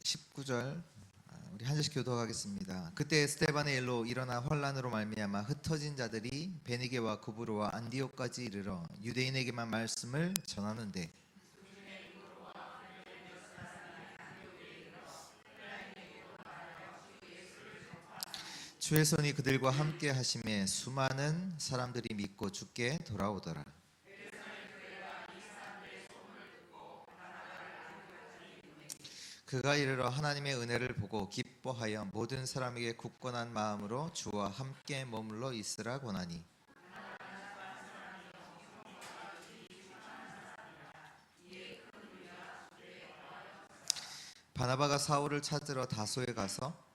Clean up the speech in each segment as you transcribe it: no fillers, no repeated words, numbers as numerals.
19절 우리 한 절씩 교도하겠습니다. 그때 스데반의 일로 일어나 환란으로 말미암아 흩어진 자들이 베니게와 구브로와 안디옥까지 이르러 유대인에게만 말씀을 전하는데 주의 손이 그들과 함께 하심에 수많은 사람들이 믿고 주께 돌아오더라. 그가 이르러 하나님의 은혜를 보고 기뻐하여 모든 사람에게 굳건한 마음으로 주와 함께 머물러 있으라 권하니 바나바가 사울을 찾으러 다소에 가서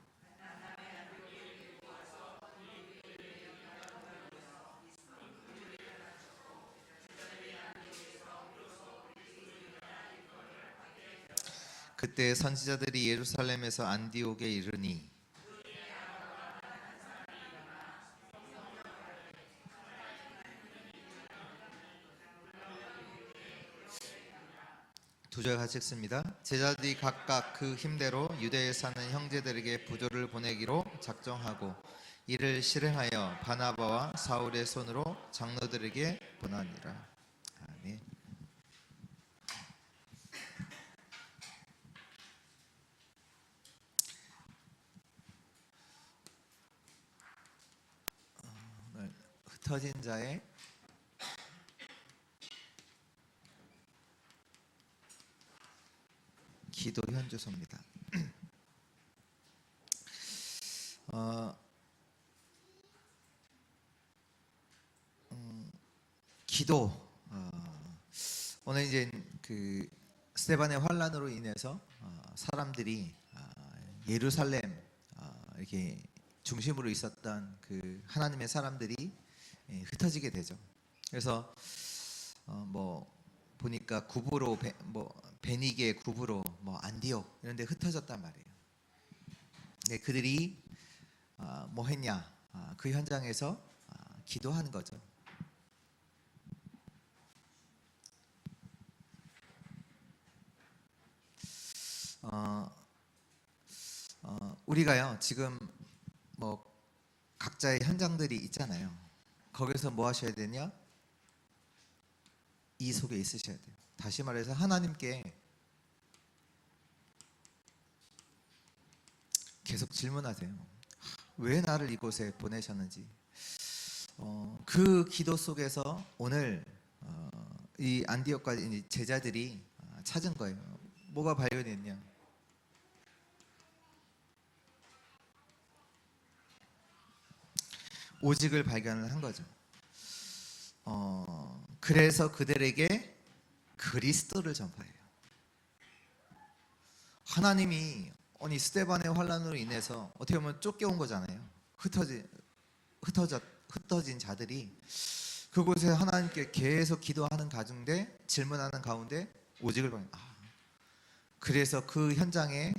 그때 선지자들이 예루살렘에서 안디옥에 이르니 두 절 같이 읽습니다. 제자들이 각각 그 힘대로 유대에 사는 형제들에게 부조를 보내기로 작정하고 이를 실행하여 바나바와 사울의 손으로 장로들에게 보내니라. 아멘. 흩어진 자의 기도 현주소입니다. 기도. 오늘 이제 그 스데반의 환란으로 인해서 사람들이 예루살렘 이렇게 중심으로 있었던 그 하나님의 사람들이 흩어지게 되죠. 그래서 뭐 보니까 구브로 베니게 구브로 안디옥 이런 데 흩어졌단 말이에요. 네, 그들이 뭐 했냐? 그 현장에서 기도하는 거죠. 우리가요 지금 뭐 각자의 현장들이 있잖아요. 거기서 뭐 하셔야 되냐? 이 속에 있으셔야 돼요. 다시 말해서 하나님께 계속 질문하세요. 왜 나를 이곳에 보내셨는지. 그 기도 속에서 오늘 이 안디옥까지 제자들이 찾은 거예요. 뭐가 발견했냐? 오직을 발견을 한 거죠. 그래서 그들에게 그리스도를 전파해요. 하나님이 스데반의 환란으로 인해서 어떻게 보면 쫓겨온 거잖아요. 흩어진 자들이 그곳에 하나님께 계속 기도하는 가운데 질문하는 가운데 오직을 발견. 그래서 그 현장에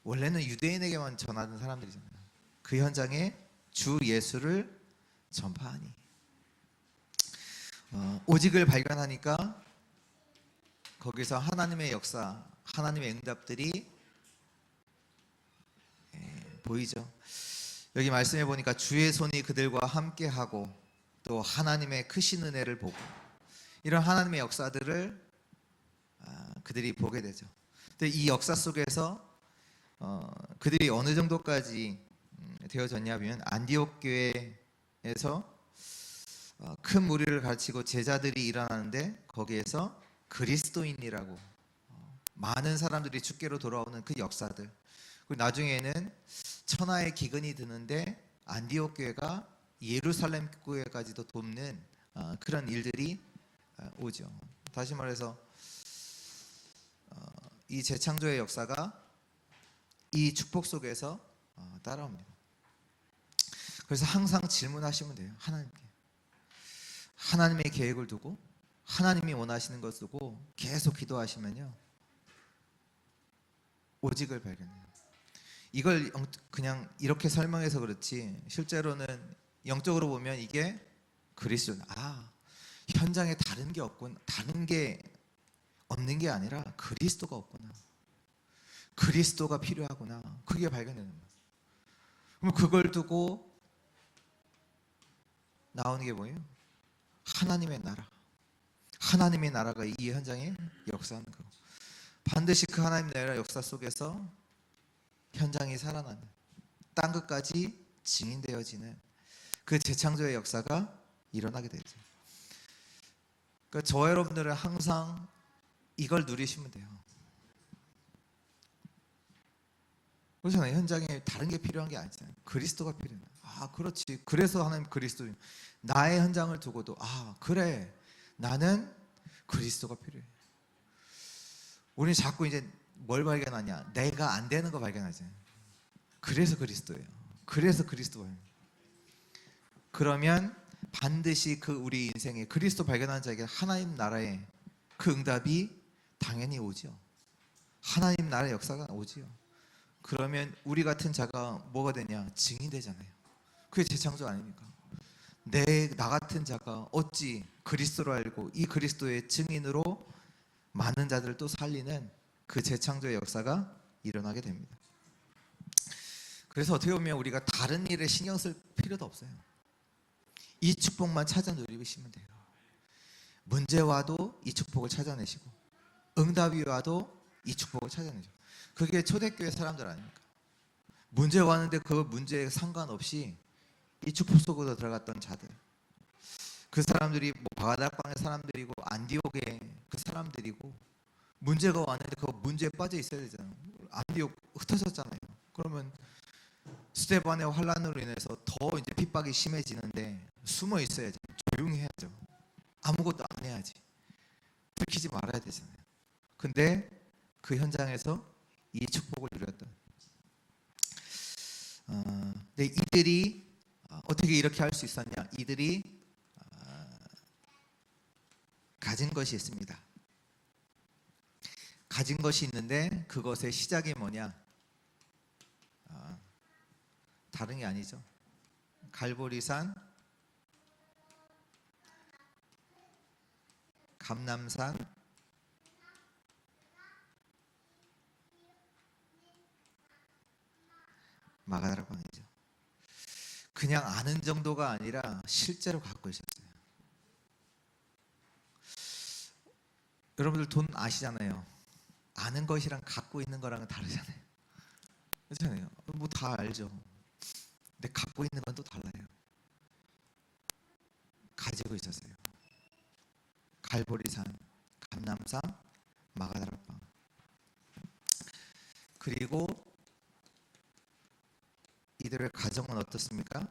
원래는 유대인에게만 전하던 사람들이잖아요. 그 현장에 주 예수를 전파하니 오직을 발견하니까 거기서 하나님의 역사, 하나님의 응답들이 보이죠. 여기 말씀해 보니까 주의 손이 그들과 함께하고 또 하나님의 크신 은혜를 보고 이런 하나님의 역사들을 그들이 보게 되죠. 근데 이 역사 속에서 그들이 어느 정도까지 되어졌냐면 안디옥 교회에서 큰 무리를 가르치고 제자들이 일어나는데 거기에서 그리스도인이라고 많은 사람들이 주께로 돌아오는 그 역사들, 그리고 나중에는 천하의 기근이 드는데 안디옥 교회가 예루살렘 교회까지도 돕는 그런 일들이 오죠. 다시 말해서 이 재창조의 역사가 이 축복 속에서 따라옵니다. 그래서 항상 질문하시면 돼요. 하나님의 계획을 두고 하나님이 원하시는 것을 두고 계속 기도하시면요 오직을 발견해요. 이걸 그냥 이렇게 설명해서 그렇지 실제로는 영적으로 보면 이게 그리스도. 현장에 다른 게 없는 게 아니라 그리스도가 없구나. 그리스도가 필요하구나. 그게 발견되는 거예요. 그럼 그걸 두고 나오는 게 뭐예요? 하나님의 나라. 하나님의 나라가 이 현장에 역사하는 거. 반드시 그 하나님의 나라 역사 속에서 현장이 살아나는, 땅 끝까지 증인되어지는 그 재창조의 역사가 일어나게 되죠. 그러니까 저와 여러분들은 항상 이걸 누리시면 돼요. 그렇잖아요. 현장에 다른 게 필요한 게 아니잖아요. 그리스도가 필요해요. 아, 그렇지. 그래서 하나님 그리스도, 나의 현장을 두고도 아, 그래. 나는 그리스도가 필요해. 우리는 자꾸 이제 뭘 발견하냐? 내가 안 되는 거 발견하지. 그래서 그리스도예요. 그래서 그리스도예요. 그러면 반드시 그 우리 인생에 그리스도 발견하는 자에게 하나님 나라의 그 응답이 당연히 오죠. 하나님 나라의 역사가 오지요. 그러면 우리 같은 자가 뭐가 되냐? 증인 되잖아요. 그게 재창조 아닙니까? 나 같은 자가 어찌 그리스도로 알고 이 그리스도의 증인으로 많은 자들을 또 살리는 그 재창조의 역사가 일어나게 됩니다. 그래서 어떻게 보면 우리가 다른 일에 신경 쓸 필요도 없어요. 이 축복만 찾아 누리시면 돼요. 문제 와도 이 축복을 찾아내시고, 응답이 와도 이 축복을 찾아내죠. 그게 초대교회 사람들 아닙니까? 문제 왔는데 그 문제에 상관없이 이 축복 속으로 들어갔던 자들, 그 사람들이 뭐 바다락방의 사람들이고 안디옥의 그 사람들이고, 문제가 왔는데 그 문제에 빠져 있어야 되잖아요. 안디옥 흩어졌잖아요. 그러면 스데반의 환란으로 인해서 더 이제 핍박이 심해지는데 숨어 있어야지, 조용히 해야죠. 아무것도 안 해야지, 들키지 말아야 되잖아요. 근데 그 현장에서 이 축복을 누렸던, 근데 이들이 어떻게 이렇게 할 수 있었냐? 이들이 가진 것이 있습니다. 가진 것이 있는데 그것의 시작이 뭐냐? 다른 게 아니죠. 갈보리산, 감람산, 마가다락방이죠. 그냥 아는 정도가 아니라 실제로 갖고 있었어요. 여러분들 돈 아시잖아요. 아는 것이랑 갖고 있는 거랑은 다르잖아요. 그렇잖아요. 뭐 다 알죠. 근데 갖고 있는 건 또 달라요. 가지고 있었어요. 갈보리산, 감람산, 마가다락방. 그리고 이들의 가정은 어떻습니까?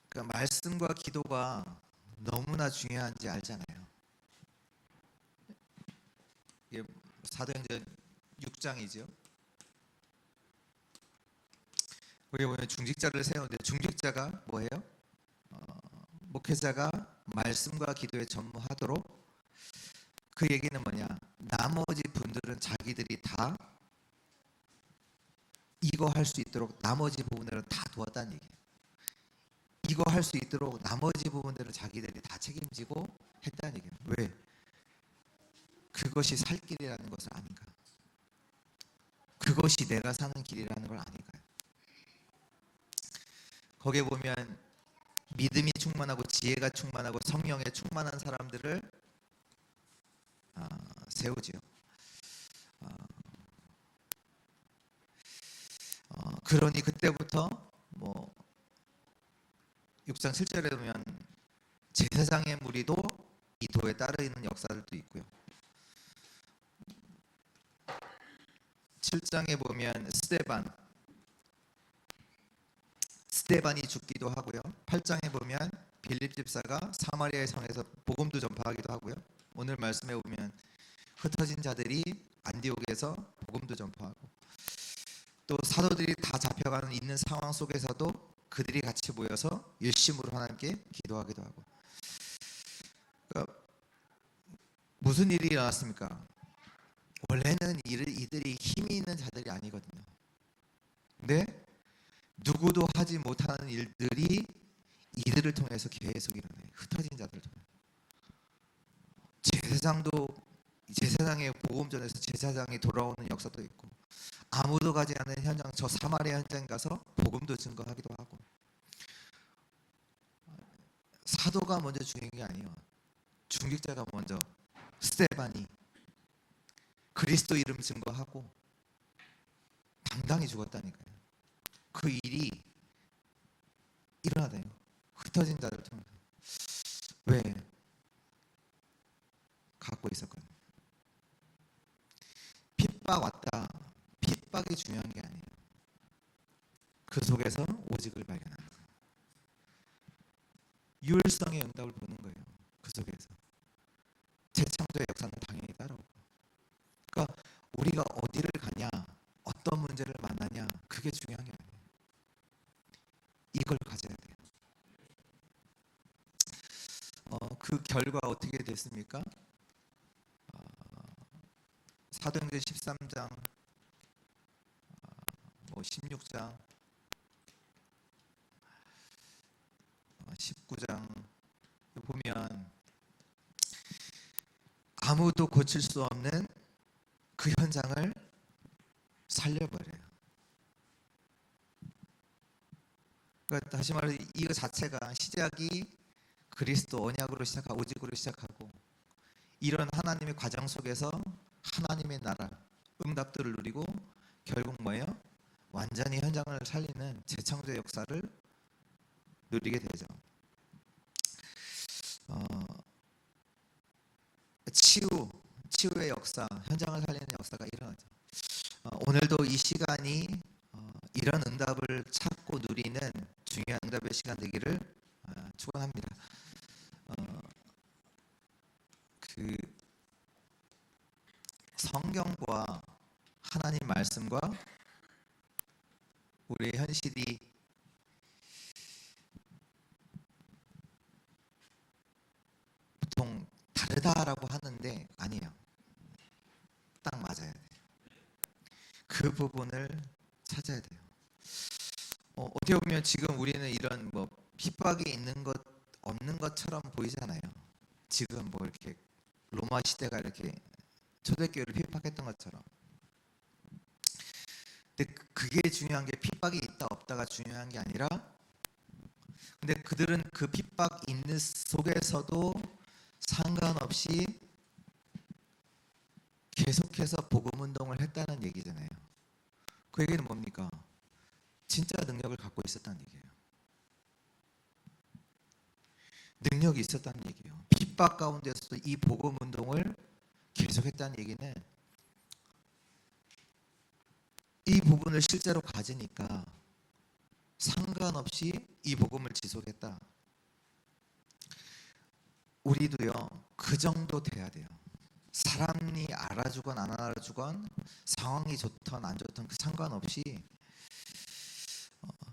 그러니까 말씀과 기도가 너무나 중요한지 알잖아요. 이게 사도행전 6장이죠. 거기 보면 중직자를 세우는데, 중직자가 뭐예요? 목회자가 말씀과 기도에 전무하도록. 그 얘기는 뭐냐? 나머지 분들은 자기들이 다 이거 할 수 있도록 나머지 부분들은 다 도왔다는 얘기예요. 이거 할 수 있도록 나머지 부분들은 자기들이 다 책임지고 했다는 얘기예요. 왜? 그것이 살 길이라는 것을 아닌가? 그것이 내가 사는 길이라는 걸 아닐까요? 거기에 보면 믿음이 충만하고 지혜가 충만하고 성령에 충만한 사람들을 세우지요. 그러니 그때부터 뭐 6장 7절에 보면 제사장의 무리도 이 도에 따르 있는 역사들도 있고요. 7장에 보면 스데반이 죽기도 하고요. 8장에 보면 빌립 집사가 사마리아의 성에서 복음도 전파하기도 하고요. 오늘 말씀에 보면 흩어진 자들이 안디옥에서 복음도 전파하고, 또 사도들이 다 잡혀가는 있는 상황 속에서도 그들이 같이 모여서 일심으로 하나님께 기도하기도 하고. 그러니까 무슨 일이 일어났습니까? 원래는 이들이 힘이 있는 자들이 아니거든요. 근데 누구도 하지 못하는 일들이 이들을 통해서 계속 일어나요. 흩어진 자들을 통해. 제사장도 제사장의 복음 전에서 제사장이 돌아오는 역사도 있고, 아무도 가지 않은 현장, 저 사마리아 현장 가서 복음도 증거하기도 하고. 사도가 먼저 죽인 게 아니에요. 중직자가 먼저, 스데반이 그리스도 이름 증거하고 당당히 죽었다니까요. 그 일이 일어나대요. 흩어진 자를 통해서. 왜? 갖고 있었거든요. 핍박 왔다. 핍박이 중요한 게 아니에요. 그 속에서 오직을 발견하는 거예요. 유일성의 응답을 보는 거예요. 그 속에서 재창조의 역사는 당연히 따라오고. 그러니까 우리가 어디를 가냐, 어떤 문제를 만나냐, 그게 중요한 게 아니에요. 이걸 가져야 돼요. 그 결과 어떻게 됐습니까? 사도행전 13장, 16장, 19장 보면 아무도 고칠 수 없는 그 현장을 살려버려요. 그러니까 다시 말해서 이거 자체가 시작이 그리스도 언약으로 시작하고 오직으로 시작하고, 이런 하나님의 과정 속에서 하나님의 나라 응답들을 누리고 결국 뭐예요? 완전히 현장을 살리는 재창조의 역사를 누리게 되죠. 치유의 역사, 현장을 살리는 역사가 일어나죠. 오늘도 이 시간이 이런 응답을 찾고 누리는 중요한 응답의 시간 되기를 축원합니다. 그 성경과 하나님 말씀과 우리의 현실이 보통 다르다라고 하는데 아니에요. 딱 맞아야 돼요. 그 부분을 찾아야 돼요. 어떻게 보면 지금 우리는 이런 핍박이 있는 것 없는 것처럼 보이잖아요. 지금 이렇게 로마 시대가 이렇게 초대교회를 핍박했던 것처럼. 근데 그게 중요한 게 핍박이 있다 없다가 중요한 게 아니라, 근데 그들은 그 핍박 있는 속에서도 상관없이 계속해서 복음 운동을 했다는 얘기잖아요. 그 얘기는 뭡니까? 진짜 능력을 갖고 있었다는 얘기예요. 능력이 있었다는 얘기예요. 핍박 가운데서도 이 복음 운동을 계속했다는 얘기는 이 부분을 실제로 가지니까 상관없이 이 복음을 지속했다. 우리도요, 그 정도 돼야 돼요. 사람이 알아주건 안 알아주건, 상황이 좋든 안 좋든 그 상관없이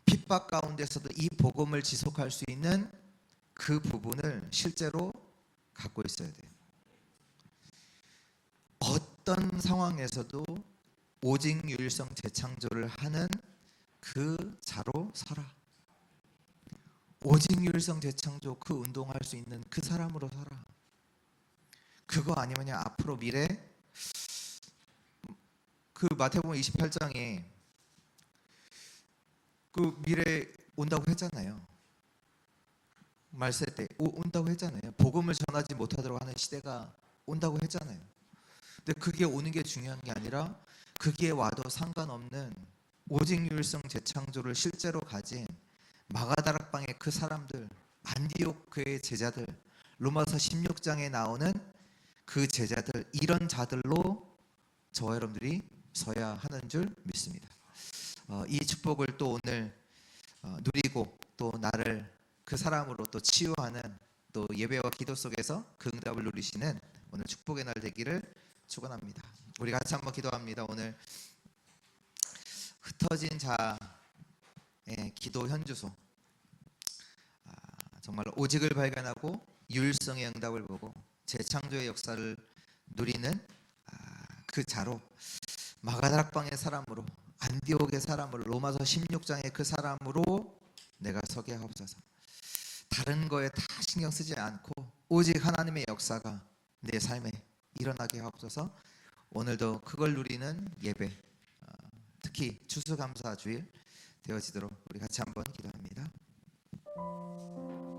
핍박 가운데서도 이 복음을 지속할 수 있는 그 부분을 실제로 갖고 있어야 돼요. 어떤 상황에서도 오직 유일성 재창조를 하는 그 자로 살아. 오직 유일성 재창조 그 운동할 수 있는 그 사람으로 살아. 그거 아니면 앞으로 미래, 그 마태복음 28장에 그 미래 온다고 했잖아요. 말세 때 온다고 했잖아요. 복음을 전하지 못하도록 하는 시대가 온다고 했잖아요. 근데 그게 오는 게 중요한 게 아니라, 그게 와도 상관없는 오직 유일성 재창조를 실제로 가진 마가다락방의 그 사람들, 안디옥 교회의 제자들, 로마서 16장에 나오는 그 제자들, 이런 자들로 저와 여러분들이 서야 하는 줄 믿습니다. 이 축복을 또 오늘 누리고, 또 나를 그 사람으로 또 치유하는, 또 예배와 기도 속에서 그 응답을 누리시는 오늘 축복의 날 되기를 축원합니다. 우리 같이 한번 기도합니다. 오늘 흩어진 자의 기도 현주소, 정말 오직을 발견하고 유일성의 응답을 보고 재창조의 역사를 누리는 그 자로, 마가다락방의 사람으로, 안디옥의 사람으로, 로마서 16장의 그 사람으로 내가 서게 하옵소서. 다른 거에 다 신경 쓰지 않고 오직 하나님의 역사가 내 삶에 일어나게 하옵소서. 오늘도 그걸 누리는 예배, 특히 추수감사 주일 되어지도록 우리 같이 한번 기도합니다.